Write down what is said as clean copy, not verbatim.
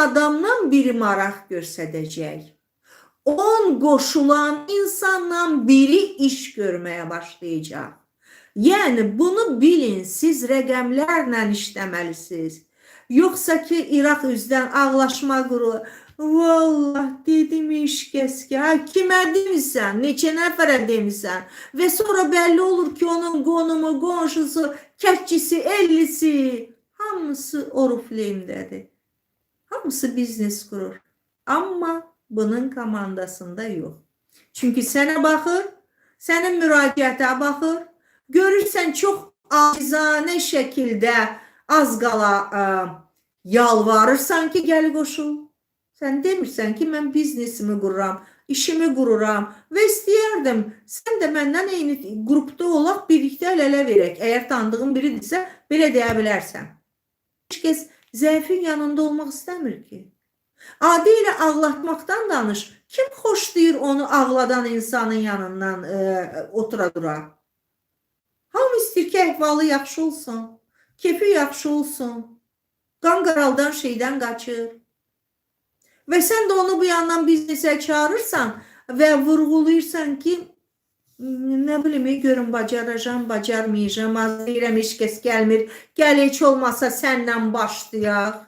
adamdan biri maraq göstərəcək. 10 qoşulan insandan biri iş görməyə başlayacaq. Yəni bunu bilin, siz rəqəmlərlə işləməlisiniz. Yoxsa ki, İraq üzdən ağlaşma qurur. Vallah, dedim iş kəski. Kimə demirsən, neçə nəfərə demirsən. Və sonra bəlli olur ki, onun qonumu, qonşusu, kəkçisi, ellisi, hamısı Oriflame-dədir. Hamısı biznes qurur. Amma bunun komandasında yox. Çünki sənə baxır, sənin müraciətə baxır, görürsən çox acizanə şəkildə az qala yalvarırsan ki, gəl qoşul. Sən demirsən ki, mən biznesimi qururam, işimi qururam və istəyərdim, sən də məndən eyni qrupda olaq, birlikdə əl-ələ verək. Əgər tanıdığın biridirsə, belə deyə bilərsən. Heç kəs zəifin yanında olmaq istəmir ki. Adi ilə ağlatmaqdan danış. Kim xoşlayır onu ağladan insanın yanından otura dura? Hamı istəyir ki, əhvalı yaxşı olsun, kefi yaxşı olsun, qan qaraldan şeydən qaçır. Və sən də onu bu yandan biznesə çağırırsan və vurğulayırsan ki, nə bilim, görün, bacaracam, bacarmayacam, az deyirəm, heç kəs gəlmir, gəl heç olmasa səndən başlayaq.